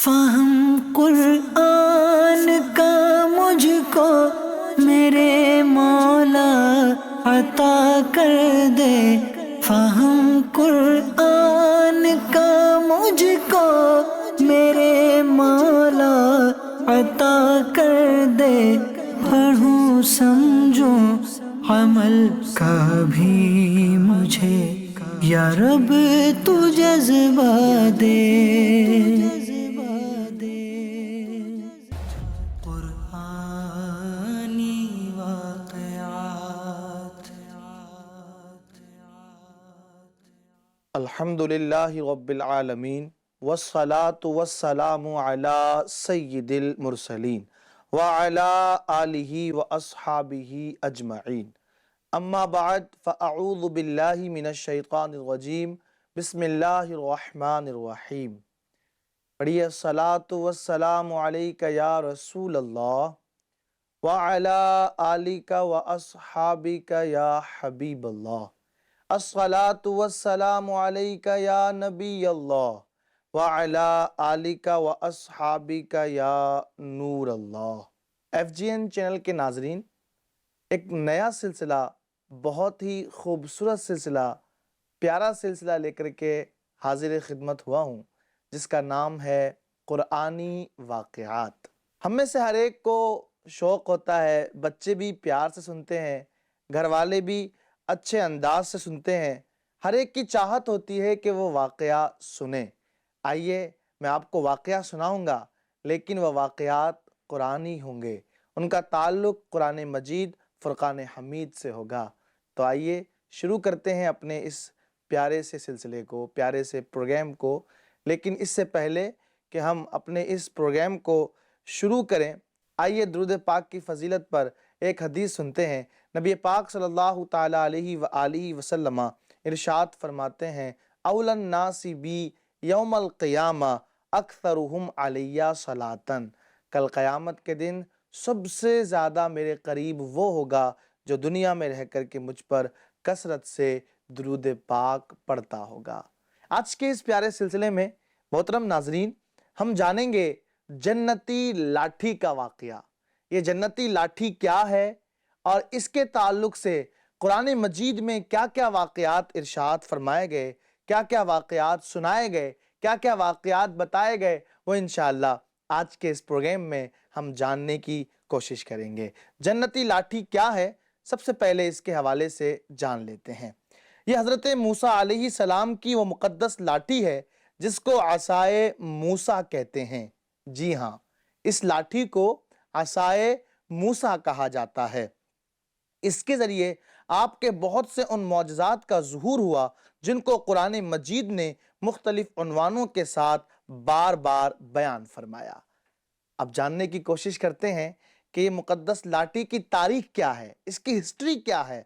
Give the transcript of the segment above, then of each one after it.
فہم قرآن کا مجھ کو میرے مولا عطا کر دے، فہم قرآن کا مجھ کو میرے مولا عطا کر دے، پڑھوں سمجھوں عمل کا بھی مجھے یا رب تو جذبہ دے۔ قرآنی واقعات۔ الحمدللہ رب العالمین والصلاة والسلام علی سید المرسلین وعلی آلہ واصحابہ اجمعین، اما بعد فاعوذ باللہ من الشیطان الرجیم، بسم اللہ الرحمن الرحیم۔ پڑھیے الصلاة والسلام علیک یا رسول اللہ وعلی آلک واصحابک یا حبیب اللہ، الصلاة والسلام علیک یا نبی اللہ وعلی آلک واصحابک یا نور اللہ۔ FGN چینل کے ناظرین، ایک نیا سلسلہ، بہت ہی خوبصورت سلسلہ، پیارا سلسلہ لے کر کے حاضر خدمت ہوا ہوں، جس کا نام ہے قرآنی واقعات۔ ہم میں سے ہر ایک کو شوق ہوتا ہے، بچے بھی پیار سے سنتے ہیں، گھر والے بھی اچھے انداز سے سنتے ہیں، ہر ایک کی چاہت ہوتی ہے کہ وہ واقعہ سنیں۔ آئیے میں آپ کو واقعہ سناؤں گا، لیکن وہ واقعات قرآنی ہوں گے، ان کا تعلق قرآن مجید فرقان حمید سے ہوگا۔ تو آئیے شروع کرتے ہیں اپنے اس پیارے سے سلسلے کو، پیارے سے پروگرام کو۔ لیکن اس سے پہلے کہ ہم اپنے اس پروگرام کو شروع کریں، آئیے درود پاک کی فضیلت پر ایک حدیث سنتے ہیں۔ نبی پاک صلی اللہ تعالیٰ علیہ وآلہ وسلم ارشاد فرماتے ہیں، اول الناس بی یوم القیامہ اکثرہم علیہ صلاۃً، کل قیامت کے دن سب سے زیادہ میرے قریب وہ ہوگا جو دنیا میں رہ کر کے مجھ پر کثرت سے درود پاک پڑھتا ہوگا۔ آج کے اس پیارے سلسلے میں محترم ناظرین، ہم جانیں گے جنتی لاٹھی کا واقعہ۔ یہ جنتی لاٹھی کیا ہے اور اس کے تعلق سے قرآن مجید میں کیا کیا واقعات ارشاد فرمائے گئے، کیا کیا واقعات سنائے گئے، کیا کیا واقعات بتائے گئے، وہ انشاءاللہ آج کے اس پروگرام میں ہم جاننے کی کوشش کریں گے۔ جنتی لاٹھی کیا ہے، سب سے پہلے اس کے حوالے سے جان لیتے ہیں۔ یہ حضرت موسیٰ علیہ السلام کی وہ مقدس لاٹھی ہے جس کو عصائے موسیٰ کہتے ہیں۔ جی ہاں، اس لاٹھی کو عصائے موسیٰ کہا جاتا ہے۔ اس کے ذریعے آپ کے بہت سے ان معجزات کا ظہور ہوا جن کو قرآن مجید نے مختلف عنوانوں کے ساتھ بار بار بیان فرمایا۔ اب جاننے کی کوشش کرتے ہیں کہ یہ مقدس لاٹھی کی تاریخ کیا ہے، اس کی ہسٹری کیا ہے۔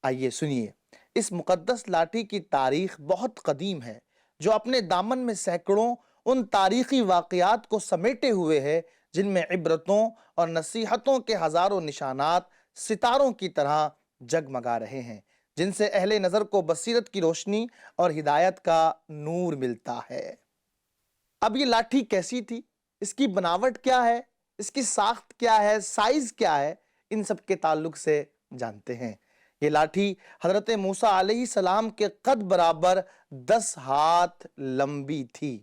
آئیے سنیے۔ اس مقدس لاٹھی کی تاریخ بہت قدیم ہے، جو اپنے دامن میں سینکڑوں ان تاریخی واقعات کو سمیٹے ہوئے ہے جن میں عبرتوں اور نصیحتوں کے ہزاروں نشانات ستاروں کی طرح جگمگا رہے ہیں، جن سے اہل نظر کو بصیرت کی روشنی اور ہدایت کا نور ملتا ہے۔ اب یہ لاٹھی کیسی تھی، اس کی بناوٹ کیا ہے، اس کی ساخت کیا ہے، سائز کیا ہے، ان سب کے تعلق سے جانتے ہیں۔ یہ لاٹھی حضرت موسیٰ علیہ السلام کے قد برابر 10 ہاتھ لمبی تھی،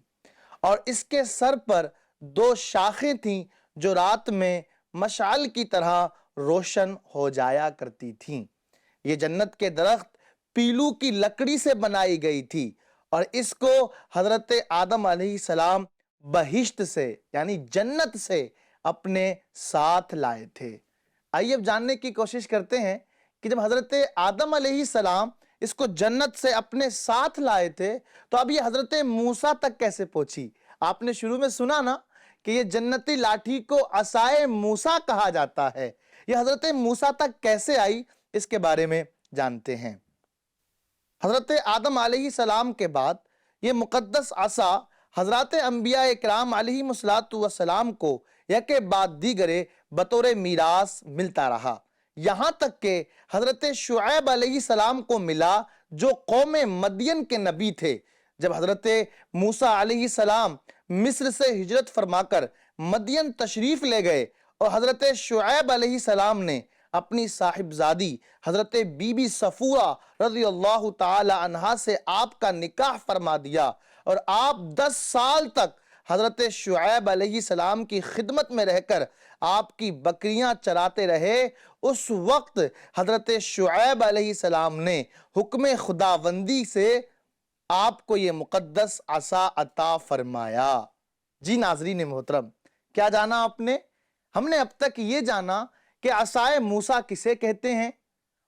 اور اس کے سر پر 2 شاخیں تھیں جو رات میں مشعل کی طرح روشن ہو جایا کرتی تھیں۔ یہ جنت کے درخت پیلو کی لکڑی سے بنائی گئی تھی، اور اس کو حضرت آدم علیہ السلام بہشت سے یعنی جنت سے اپنے ساتھ لائے تھے۔ آئیے اب جاننے کی کوشش کرتے ہیں کہ جب حضرت آدم علیہ السلام اس کو جنت سے اپنے ساتھ لائے تھے تو اب یہ حضرت موسیٰ تک کیسے پہنچی۔ آپ نے شروع میں سنا نا کہ یہ جنتی لاٹھی کو عصائے موسیٰ کہا جاتا ہے، یہ حضرت موسیٰ تک کیسے آئی، اس کے بارے میں جانتے ہیں۔ حضرت آدم علیہ السلام کے بعد یہ مقدس عصا حضرات انبیاء اکرام علیہ السلام کو یکے بعد دیگرے بطور میراث ملتا رہا، یہاں تک کہ حضرت شعیب علیہ السلام کو ملا جو قوم مدین کے نبی تھے۔ جب حضرت موسیٰ علیہ السلام مصر سے ہجرت فرما کر مدین تشریف لے گئے اور حضرت شعیب علیہ السلام نے اپنی صاحبزادی حضرت بی بی صفورہ رضی اللہ تعالی عنہا سے آپ کا نکاح فرما دیا، اور آپ 10 سال تک حضرت شعیب علیہ السلام کی خدمت میں رہ کر آپ کی بکریاں چراتے رہے۔ اس وقت حضرت شعیب علیہ السلام نے حکم خداوندی سے آپ کو یہ مقدس عصا عطا فرمایا۔ جی ناظرین محترم، کیا جانا آپ نے؟ ہم نے اب تک یہ جانا کہ عصائے موسیٰ کسے کہتے ہیں،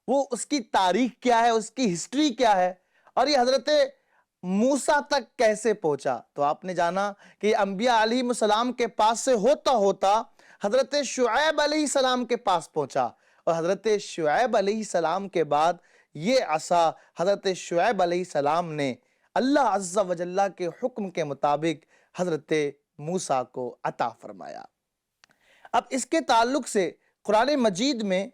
وہ اس کی تاریخ کیا ہے، اس کی ہسٹری کیا ہے، اور یہ حضرت موسیٰ تک کیسے پہنچا۔ تو آپ نے جانا کہ یہ انبیاء علیہ السلام کے پاس سے ہوتا ہوتا حضرت شعیب علیہ السلام کے پاس پہنچا، اور حضرت شعیب علیہ السلام کے بعد یہ عصا حضرت شعیب علیہ السلام نے اللہ عز و جل کے حکم کے مطابق حضرت موسیٰ کو عطا فرمایا۔ اب اس کے تعلق سے قرآن مجید میں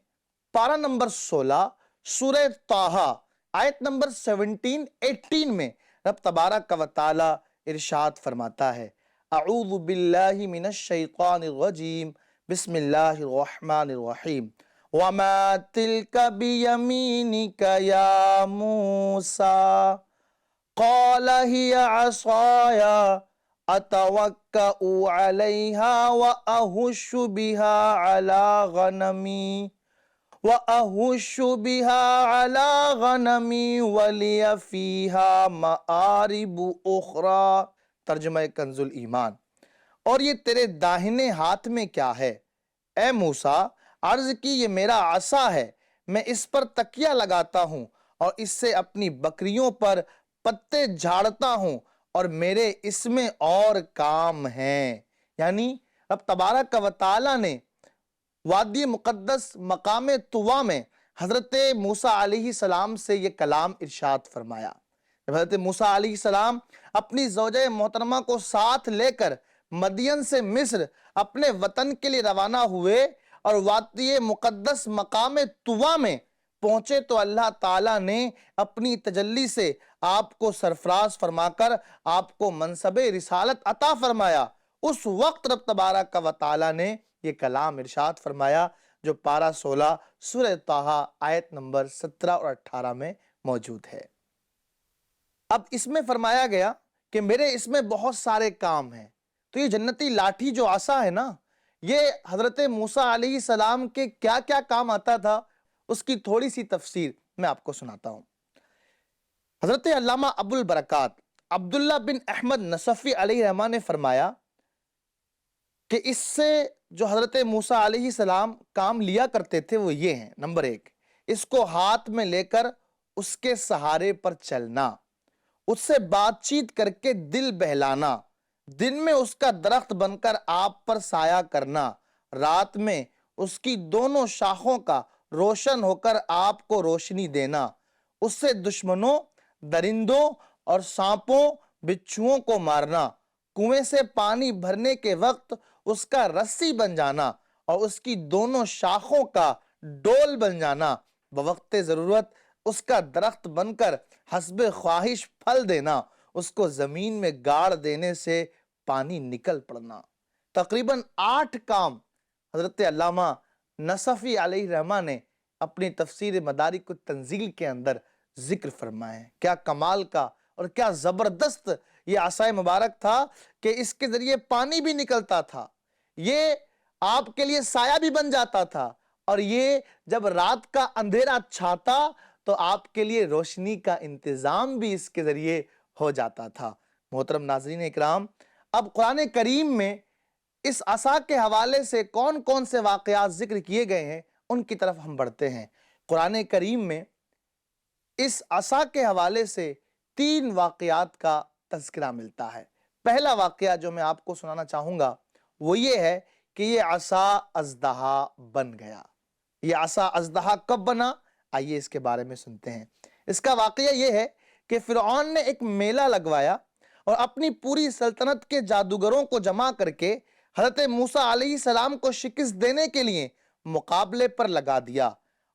پارہ نمبر 16 سورہ طٰہٰ آیت نمبر 17-18 میں رب تبارک و تعالی ارشاد فرماتا ہے، اعوذ باللہ من الشیطان الرجیم، بسم اللہ الرحمن الرحیم، وَمَا تِلْكَ بِيَمِينِكَ يَا مُوسَىٰ قَالَ هِيَ عَصَايَ أَتَوَكَّأُ عَلَيْهَا وَأَهُشُّ بِهَا عَلَىٰ غَنَمِي وَلِيَ فِيهَا مَآرِبُ أُخْرَىٰ۔ ترجمہ کنز الایمان۔ اور یہ تیرے داہنے ہاتھ میں کیا ہے؟ اے موسیٰ، عرض کی یہ میرا عصا ہے، میں اس پر تکیہ لگاتا ہوں اور اس سے اپنی بکریوں پر پتے جھاڑتا ہوں، اور میرے اس میں اور کام ہیں۔ یعنی رب تبارک و تعالی نے وادی مقدس مقام طویٰ میں حضرت موسیٰ علیہ السلام سے یہ کلام ارشاد فرمایا۔ جب حضرت موسیٰ علیہ السلام اپنی زوجہ محترمہ کو ساتھ لے کر مدین سے مصر اپنے وطن کے لیے روانہ ہوئے اور وادی مقدس مقام طویٰ میں پہنچے، تو اللہ تعالیٰ نے اپنی تجلی سے آپ کو سرفراز فرما کر آپ کو منصب رسالت عطا فرمایا۔ اس وقت رب تبارک و تعالیٰ نے یہ کلام ارشاد فرمایا جو پارہ 16 سورہ طٰہٰ آیت نمبر 17 اور 18 میں موجود ہے۔ اب اس میں فرمایا گیا کہ میرے اس میں بہت سارے کام ہیں۔ تو یہ جنتی لاٹھی جو عصا ہے نا، یہ حضرت موسیٰ علیہ السلام کے کیا کیا کام آتا تھا، اس کی تھوڑی سی تفسیر میں آپ کو سناتا ہوں۔ حضرت علامہ ابو البرکات عبداللہ بن احمد نصفی علیہ الرحمہ نے فرمایا کہ اس سے جو حضرت موسیٰ علیہ السلام کام لیا کرتے تھے وہ یہ ہیں۔ نمبر 1، اس کو ہاتھ میں لے کر اس کے سہارے پر چلنا، اس سے بات چیت کر کے دل بہلانا، دن میں اس کا درخت بن کر آپ پر سایہ کرنا، رات میں اس کی دونوں شاخوں کا روشن ہو کر آپ کو روشنی دینا، اس سے دشمنوں، درندوں اور سانپوں، بچھوؤں کو مارنا، کنویں سے پانی بھرنے کے وقت اس کا رسی بن جانا اور اس کی دونوں شاخوں کا ڈول بن جانا، بوقت ضرورت اس کا درخت بن کر حسب خواہش پھل دینا، اس کو زمین میں گاڑ دینے سے پانی نکل پڑنا۔ تقریباً 8 کام حضرت علامہ نصفی علیہ الرحمہ نے اپنی تفسیر مدارک التنزیل کے اندر ذکر فرمائے ہیں۔ کیا کمال کا اور کیا زبردست یہ عصا مبارک تھا کہ اس کے ذریعے پانی بھی نکلتا تھا، یہ آپ کے لیے سایہ بھی بن جاتا تھا، اور یہ جب رات کا اندھیرا چھاتا تو آپ کے لیے روشنی کا انتظام بھی اس کے ذریعے ہو جاتا تھا۔ محترم ناظرین اکرام، اب قرآن کریم میں اس عصا کے حوالے سے کون کون سے واقعات ذکر کیے گئے ہیں ان کی طرف ہم بڑھتے ہیں۔ قرآن کریم میں اس عصا کے حوالے سے 3 واقعات کا تذکرہ ملتا ہے۔ پہلا واقعہ جو میں آپ کو سنانا چاہوں گا وہ یہ ہے کہ یہ عصا اژدہا بن گیا۔ یہ عصا اژدہا کب بنا، آئیے اس کے بارے میں سنتے ہیں۔ اس کا واقعہ یہ ہے کہ فرعون نے ایک میلہ لگوایا اور اپنی پوری سلطنت کے جادوگروں کو جمع کر کے حضرت موسیٰ علیہ السلام کو شکست دینے کے لیے مقابلے پر لگا دیا،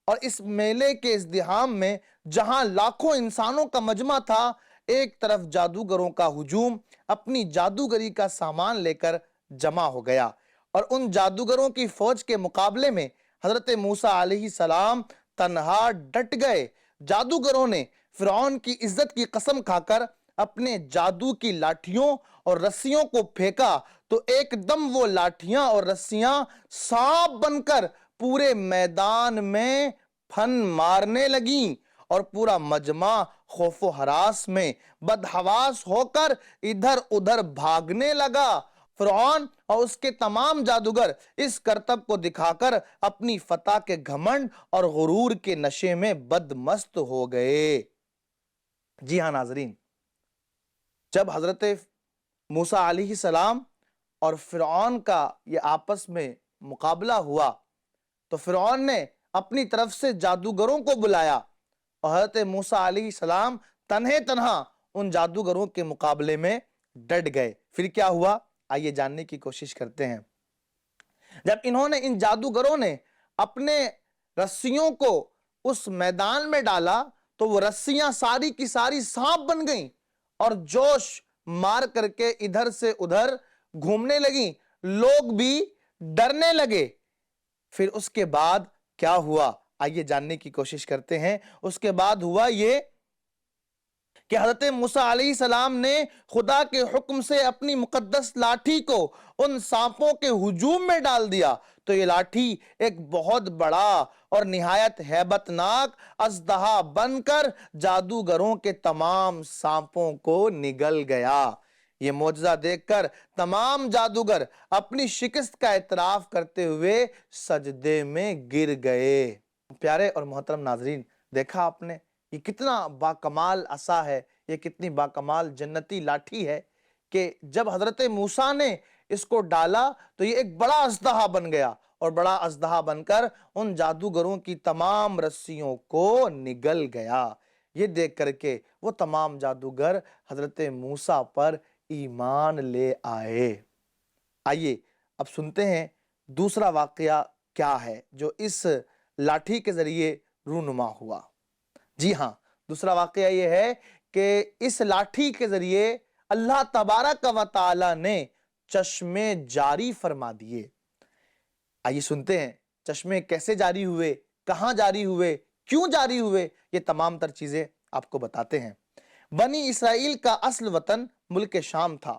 اور اس میلے کے ازدحام میں جہاں لاکھوں انسانوں کا مجمع تھا، ایک طرف جادوگروں کا ہجوم اپنی جادوگری کا سامان لے کر جمع ہو گیا، اور ان جادوگروں کی فوج کے مقابلے میں حضرت موسیٰ علیہ السلام تنہا ڈٹ گئے۔ جادوگروں نے فرعون کی عزت کی قسم کھا کر اپنے جادو کی لاٹھیوں اور رسیوں کو پھینکا تو ایک دم وہ لاٹھیاں اور رسیاں سانپ بن کر پورے میدان میں پھن مارنے لگیں، اور پورا مجمع خوف و ہراس میں بدحواس ہو کر ادھر ادھر بھاگنے لگا۔ فرعون اور اس کے تمام جادوگر اس کرتب کو دکھا کر اپنی فتح کے گھمنڈ اور غرور کے نشے میں بدمست ہو گئے۔ جی ہاں ناظرین، جب حضرت موسیٰ علیہ السلام اور فرعون کا یہ آپس میں مقابلہ ہوا تو فرعون نے اپنی طرف سے جادوگروں کو بلایا، اور حضرت موسیٰ علیہ السلام تنہا ان جادوگروں کے مقابلے میں ڈٹ گئے۔ پھر کیا ہوا، آئیے جاننے کی کوشش کرتے ہیں۔ جب ان جادوگروں نے اپنے رسیوں کو اس میدان میں ڈالا تو وہ رسیاں ساری کی ساری سانپ بن گئیں اور جوش مار کر کے ادھر سے ادھر گھومنے لگیں، لوگ بھی ڈرنے لگے۔ پھر اس کے بعد کیا ہوا، آئیے جاننے کی کوشش کرتے ہیں۔ اس کے بعد ہوا یہ کہ حضرت موسیٰ علیہ السلام نے خدا کے حکم سے اپنی مقدس لاٹھی کو ان سانپوں کے ہجوم میں ڈال دیا تو یہ لاٹھی ایک بہت بڑا اور نہایت ہیبت ناک اژدہا بن کر جادوگروں کے تمام سانپوں کو نگل گیا۔ یہ معجزہ دیکھ کر تمام جادوگر اپنی شکست کا اعتراف کرتے ہوئے سجدے میں گر گئے۔ پیارے اور محترم ناظرین، دیکھا آپ نے یہ کتنا باکمال عصا ہے، یہ کتنی باکمال جنتی لاٹھی ہے کہ جب حضرت موسیٰ نے اس کو ڈالا تو یہ ایک بڑا اژدہا بن گیا، اور بڑا اژدہا بن کر ان جادوگروں کی تمام رسیوں کو نگل گیا۔ یہ دیکھ کر کے وہ تمام جادوگر حضرت موسیٰ پر ایمان لے آئے۔ آئیے اب سنتے ہیں دوسرا واقعہ کیا ہے جو اس لاٹھی کے ذریعے رونما ہوا۔ جی ہاں، دوسرا واقعہ یہ ہے کہ اس لاٹھی کے ذریعے اللہ تبارک و تعالی نے چشمے جاری فرما دیے۔ آئیے سنتے ہیں چشمے کیسے جاری ہوئے، کہاں جاری ہوئے، کیوں جاری ہوئے، یہ تمام تر چیزیں آپ کو بتاتے ہیں۔ بنی اسرائیل کا اصل وطن ملک شام تھا،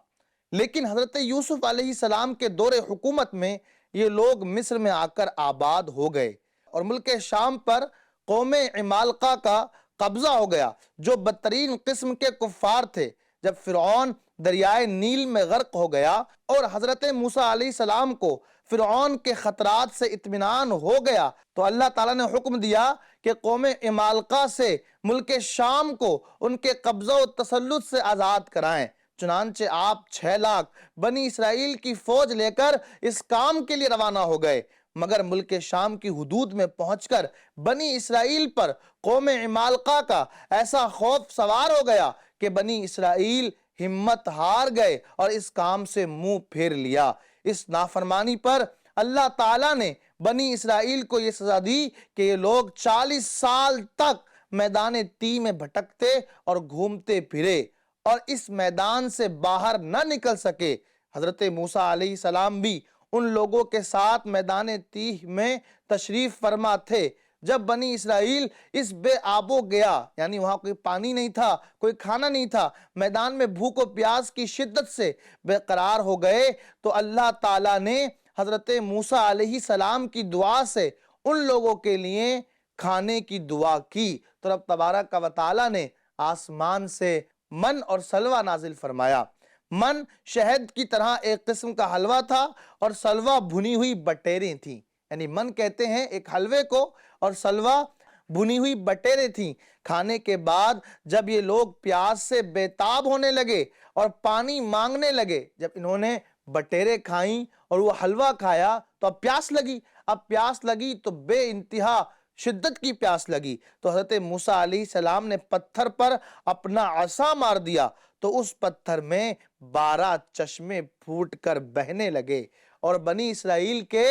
لیکن حضرت یوسف علیہ السلام کے دور حکومت میں یہ لوگ مصر میں آ کر آباد ہو گئے، اور ملک شام پر قوم عمالقہ کا قبضہ ہو گیا جو بدترین قسم کے کفار تھے۔ جب فرعون دریائے نیل میں غرق ہو گیا اور حضرت موسیٰ علیہ السلام کو فرعون کے خطرات سے اطمینان ہو گیا تو اللہ تعالیٰ نے حکم دیا کہ قوم عمالقہ سے ملک شام کو ان کے قبضہ و تسلط سے آزاد کرائیں۔ چنانچہ آپ 6 لاکھ بنی اسرائیل کی فوج لے کر اس کام کے لیے روانہ ہو گئے، مگر ملک شام کی حدود میں پہنچ کر بنی اسرائیل پر قوم عمالقہ کا ایسا خوف سوار ہو گیا کہ بنی اسرائیل ہمت ہار گئے اور اس کام سے منہ پھیر لیا۔ اس نافرمانی پر اللہ تعالیٰ نے بنی اسرائیل کو یہ سزا دی کہ یہ لوگ 40 سال تک میدان تی میں بھٹکتے اور گھومتے پھرے اور اس میدان سے باہر نہ نکل سکے۔ حضرت موسیٰ علیہ السلام بھی ان لوگوں کے ساتھ میدان تیہ میں تشریف فرما تھے۔ جب بنی اسرائیل اس بے آب و گیا، یعنی وہاں کوئی پانی نہیں تھا، کوئی کھانا نہیں تھا، میدان میں بھوک و پیاس کی شدت سے بے قرار ہو گئے تو اللہ تعالیٰ نے حضرت موسیٰ علیہ السلام کی دعا سے ان لوگوں کے لیے کھانے کی دعا کی تو رب تبارک و تعالیٰ نے آسمان سے من اور سلوہ نازل فرمایا۔ من شہد کی طرح ایک قسم کا حلوہ تھا اور سلوہ بھنی ہوئی بٹیریں تھیں، یعنی من کہتے ہیں ایک حلوے کو اور سلوہ بھنی ہوئی بٹیریں تھیں۔ کھانے کے بعد جب یہ لوگ پیاس سے بےتاب ہونے لگے اور پانی مانگنے لگے، جب انہوں نے بٹیریں کھائیں اور وہ حلوہ کھایا تو اب پیاس لگی تو بے انتہا شدت کی پیاس لگی تو حضرت موسیٰ علیہ السلام نے پتھر پر اپنا عصا مار دیا تو اس پتھر میں 12 چشمے پھوٹ کر بہنے لگے اور بنی اسرائیل کے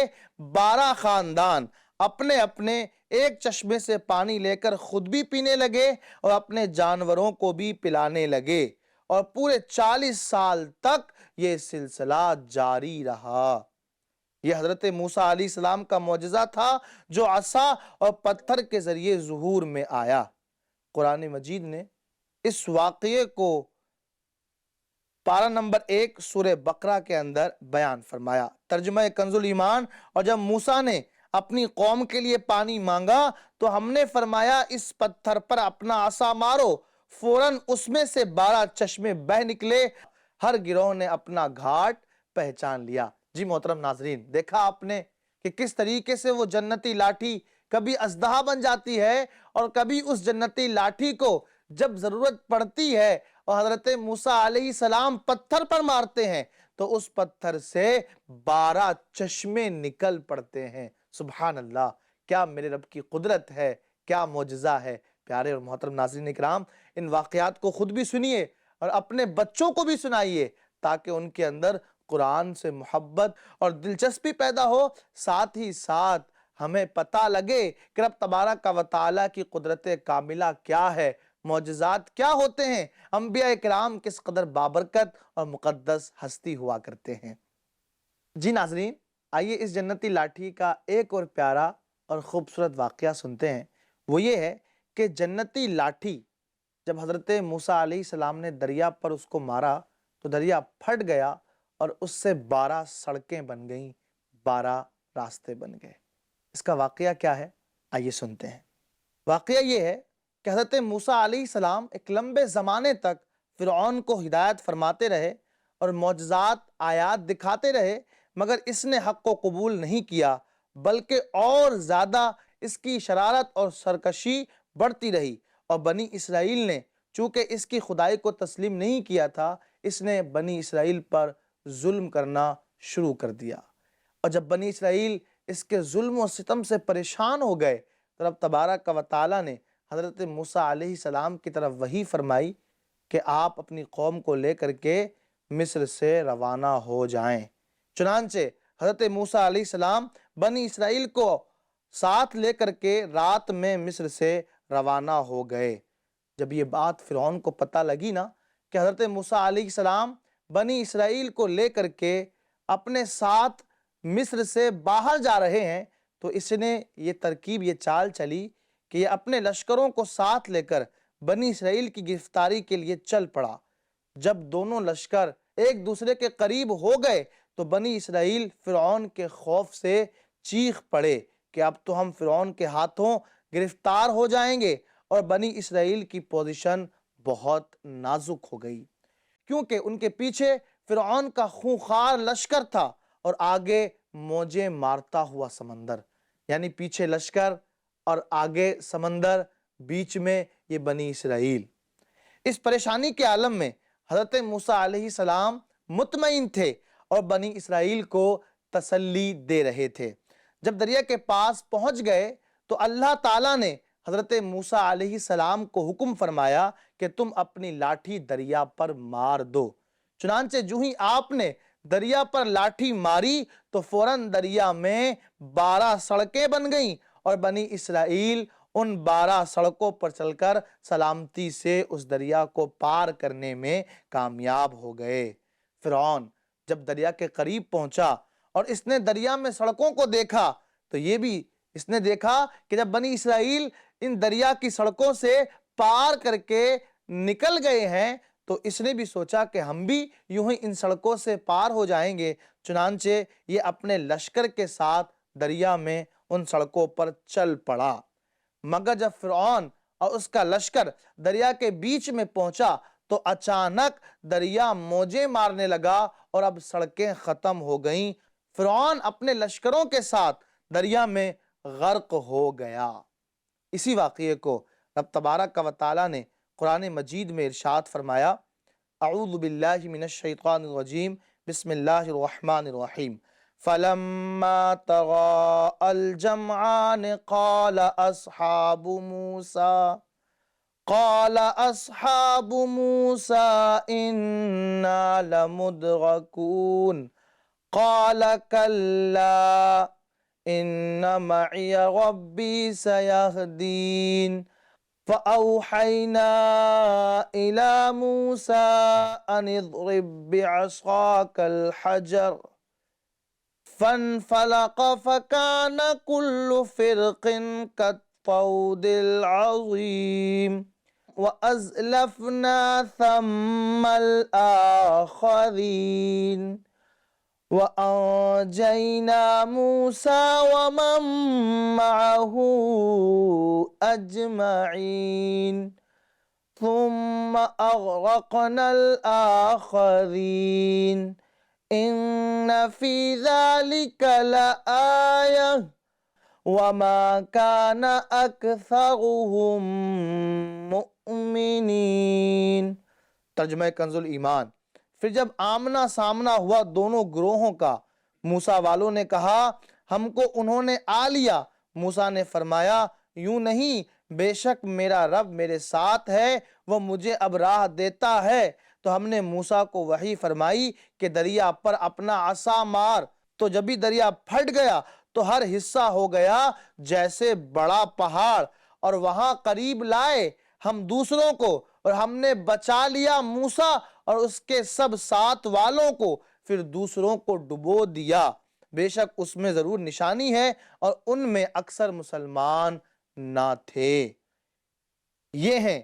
12 خاندان اپنے اپنے ایک چشمے سے پانی لے کر خود بھی پینے لگے اور اپنے جانوروں کو بھی پلانے لگے، اور پورے 40 سال تک یہ سلسلہ جاری رہا۔ یہ حضرت موسیٰ علیہ السلام کا معجزہ تھا جو عصا اور پتھر کے ذریعے ظہور میں آیا۔ قرآن مجید نے اس واقعے کو پارہ نمبر 1 سورہ بقرہ کے اندر بیان فرمایا۔ ترجمہ کنز الایمان: اور جب موسیٰ نے اپنی قوم کے لیے پانی مانگا تو ہم نے فرمایا اس پتھر پر اپنا عصا مارو، فوراً اس میں سے 12 چشمے بہہ نکلے، ہر گروہ نے اپنا گھاٹ پہچان لیا۔ جی محترم ناظرین، دیکھا آپ نے کہ کس طریقے سے وہ جنتی لاٹھی کبھی اژدہا بن جاتی ہے، اور کبھی اس جنتی لاٹھی کو جب ضرورت پڑتی ہے اور حضرت موسیٰ علیہ السلام پتھر پر مارتے ہیں تو اس پتھر سے 12 چشمے نکل پڑتے ہیں۔ سبحان اللہ، کیا میرے رب کی قدرت ہے، کیا معجزہ ہے۔ پیارے اور محترم ناظرین اکرام، ان واقعات کو خود بھی سنیے اور اپنے بچوں کو بھی سنائیے تاکہ ان کے اندر قرآن سے محبت اور دلچسپی پیدا ہو، ساتھ ہی ساتھ ہمیں پتہ لگے کہ رب تبارک و تعالیٰ کی قدرت کاملہ کیا ہے، معجزات کیا ہوتے ہیں، انبیاء کرام کس قدر بابرکت اور مقدس ہستی ہوا کرتے ہیں۔ جی ناظرین، آئیے اس جنتی لاٹھی کا ایک اور پیارا اور خوبصورت واقعہ سنتے ہیں۔ وہ یہ ہے کہ جنتی لاٹھی جب حضرت موسیٰ علیہ السلام نے دریا پر اس کو مارا تو دریا پھٹ گیا اور اس سے 12 سڑکیں بن گئیں، 12 راستے بن گئے۔ اس کا واقعہ کیا ہے؟ آئیے سنتے ہیں۔ واقعہ یہ ہے کہ حضرت موسیٰ علیہ السلام ایک لمبے زمانے تک فرعون کو ہدایت فرماتے رہے اور معجزات آیات دکھاتے رہے، مگر اس نے حق کو قبول نہیں کیا، بلکہ اور زیادہ اس کی شرارت اور سرکشی بڑھتی رہی، اور بنی اسرائیل نے چونکہ اس کی خدائی کو تسلیم نہیں کیا تھا، اس نے بنی اسرائیل پر ظلم کرنا شروع کر دیا۔ اور جب بنی اسرائیل اس کے ظلم و ستم سے پریشان ہو گئے تو رب تبارک و تعالیٰ نے حضرت موسیٰ علیہ السلام کی طرف وحی فرمائی کہ آپ اپنی قوم کو لے کر کے مصر سے روانہ ہو جائیں۔ چنانچہ حضرت موسیٰ علیہ السلام بنی اسرائیل کو ساتھ لے کر کے رات میں مصر سے روانہ ہو گئے۔ جب یہ بات فرعون کو پتہ لگی نا کہ حضرت موسیٰ علیہ السلام بنی اسرائیل کو لے کر کے اپنے ساتھ مصر سے باہر جا رہے ہیں، تو اس نے یہ ترکیب، یہ چال چلی کہ یہ اپنے لشکروں کو ساتھ لے کر بنی اسرائیل کی گرفتاری کے لیے چل پڑا۔ جب دونوں لشکر ایک دوسرے کے قریب ہو گئے تو بنی اسرائیل فرعون کے خوف سے چیخ پڑے کہ اب تو ہم فرعون کے ہاتھوں گرفتار ہو جائیں گے، اور بنی اسرائیل کی پوزیشن بہت نازک ہو گئی، کیونکہ ان کے پیچھے فرعون کا خونخوار لشکر تھا اور آگے موجیں مارتا ہوا سمندر، یعنی پیچھے لشکر اور آگے سمندر، بیچ میں یہ بنی اسرائیل۔ اس پریشانی کے عالم میں حضرت موسیٰ علیہ السلام مطمئن تھے اور بنی اسرائیل کو تسلی دے رہے تھے۔ جب دریا کے پاس پہنچ گئے تو اللہ تعالیٰ نے حضرت موسیٰ علیہ السلام کو حکم فرمایا کہ تم اپنی لاٹھی دریا پر مار دو۔ چنانچہ جو ہی آپ نے دریا پر لاٹھی ماری تو فوراً دریا میں 12 سڑکیں بن گئیں، اور بنی اسرائیل ان 12 سڑکوں پر چل کر سلامتی سے اس دریا کو پار کرنے میں کامیاب ہو گئے۔ فرعون جب دریا کے قریب پہنچا اور اس نے دریا میں سڑکوں کو دیکھا تو یہ بھی اس نے دیکھا کہ جب بنی اسرائیل ان دریا کی سڑکوں سے پار کر کے نکل گئے ہیں تو اس نے بھی سوچا کہ ہم بھی یوں ہی ان سڑکوں سے پار ہو جائیں گے۔ چنانچہ یہ اپنے لشکر کے ساتھ دریا میں ان سڑکوں پر چل پڑا، مگر جب فرعون اور اس کا لشکر دریا کے بیچ میں پہنچا تو اچانک دریا موجیں مارنے لگا اور اب سڑکیں ختم ہو گئیں۔ فرعون اپنے لشکروں کے ساتھ دریا میں غرق ہو گیا۔ اسی واقعے کو رب تبارک و تعالیٰ نے قرآن مجید میں ارشاد فرمایا، اعوذ باللہ من الشیطان الرجیم، بسم اللہ الرحمن الرحیم، فلما تراءى الجمعان قال أصحاب موسى إنا لمدركون قال كلا إن معي ربي سيهدين فأوحينا إلى موسى أن اضرب بعصاك الحجر فانفلق فكان كل فرق كالطود العظيم وأزلفنا ثم الآخرين وأنجينا موسى ومن معه أجمعين ثم أغرقنا الآخرين إن في ذلك لآية وما كان أكثرهم مؤمنين۔ ترجمہ کنز الایمان۔ پھر جب آمنا سامنا ہوا دونوں گروہوں کا، موسیٰ والوں نے کہا ہم کو انہوں نے آ لیا۔ موسیٰ نے فرمایا یوں نہیں، بے شک میرا رب میرے ساتھ ہے، وہ مجھے اب راہ دیتا ہے۔ تو ہم نے موسیٰ کو وحی فرمائی کہ دریا پر اپنا عصا مار، تو جب بھی دریا پھٹ گیا تو ہر حصہ ہو گیا جیسے بڑا پہاڑ، اور وہاں قریب لائے ہم دوسروں کو، اور ہم نے بچا لیا موسیٰ اور اس کے سب ساتھ والوں کو، پھر دوسروں کو ڈبو دیا۔ بے شک اس میں ضرور نشانی ہے اور ان میں اکثر مسلمان نہ تھے۔ یہ ہیں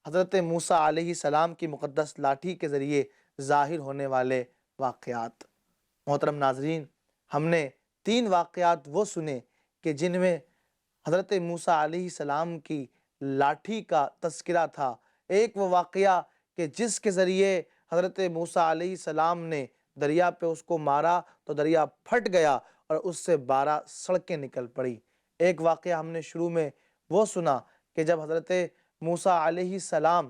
حضرت موسیٰ علیہ السلام کی مقدس لاٹھی کے ذریعے ظاہر ہونے والے واقعات۔ محترم ناظرین، ہم نے 3 واقعات وہ سنے کہ جن میں حضرت موسیٰ علیہ السلام کی لاٹھی کا تذکرہ تھا۔ ایک وہ واقعہ کہ جس کے ذریعے حضرت موسیٰ علیہ السلام نے دریا پہ اس کو مارا تو دریا پھٹ گیا اور اس سے 12 سڑکیں نکل پڑی۔ ایک واقعہ ہم نے شروع میں وہ سنا کہ جب حضرت موسیٰ علیہ السلام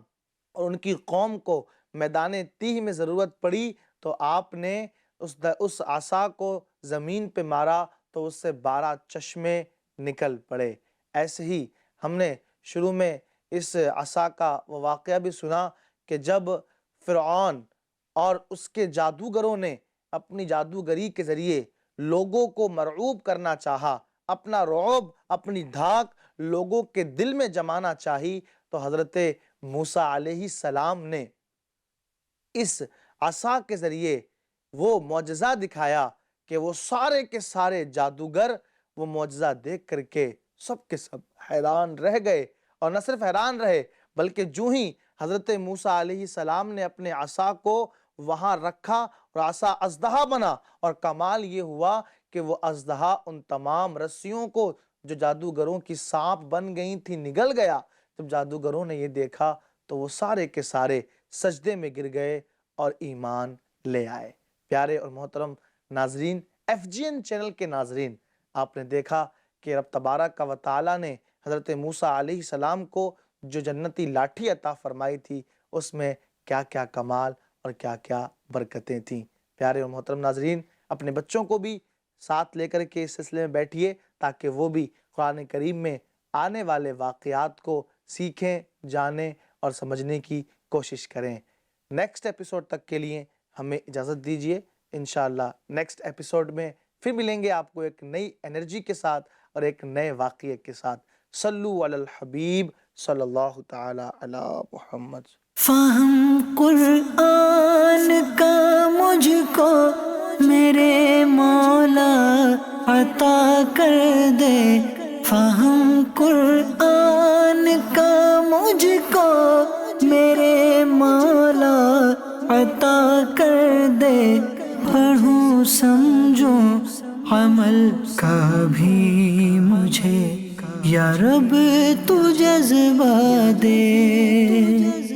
اور ان کی قوم کو میدان تیہ میں ضرورت پڑی تو آپ نے اس عصا کو زمین پہ مارا تو اس سے 12 چشمے نکل پڑے۔ ایسے ہی ہم نے شروع میں اس عصا کا وہ واقعہ بھی سنا کہ جب فرعون اور اس کے جادوگروں نے اپنی جادوگری کے ذریعے لوگوں کو مرعوب کرنا چاہا، اپنا رعب، اپنی دھاک لوگوں کے دل میں جمانا چاہی، تو حضرت موسیٰ علیہ السلام نے اس عصا کے ذریعے وہ معجزہ دکھایا کہ وہ سارے کے سارے جادوگر وہ معجزہ دیکھ کر کے سب حیران رہ گئے، اور نہ صرف حیران رہے بلکہ جو ہی حضرت موسیٰ علیہ السلام نے اپنے عصا کو وہاں رکھا اور عصا اژدہا بنا، اور کمال یہ ہوا کہ وہ اژدہا ان تمام رسیوں کو جو جادوگروں کی سانپ بن گئی تھی نگل گیا۔ جب جادوگروں نے یہ دیکھا تو وہ سارے کے سارے سجدے میں گر گئے اور ایمان لے آئے۔ پیارے اور محترم ناظرین، FGN چینل کے ناظرین، آپ نے دیکھا کہ رب تبارک و تعالیٰ نے حضرت موسیٰ علیہ السلام کو جو جنتی لاٹھی عطا فرمائی تھی اس میں کیا کیا کمال اور کیا کیا برکتیں تھیں۔ پیارے اور محترم ناظرین، اپنے بچوں کو بھی ساتھ لے کر کے اس سلسلے میں بیٹھیے تاکہ وہ بھی قرآن کریم میں آنے والے واقعات کو سیکھیں، جانیں اور سمجھنے کی کوشش کریں۔ نیکسٹ ایپیسوڈ تک کے لیے ہمیں اجازت دیجیے۔ انشاءاللہ نیکسٹ ایپیسوڈ میں پھر ملیں گے آپ کو ایک نئی انرجی کے ساتھ اور ایک نئے واقعے کے ساتھ۔ صلو علی الحبیب صلی اللہ تعالی علی محمد۔ فہم قرآن کا مجھ کو میرے مولا عطا کر دے، فہم قرآن کا مجھ کو میرے مولا عطا کر دے، پڑھوں سمجھوں عمل کا بھی مجھے یا رب تو جذبہ دے۔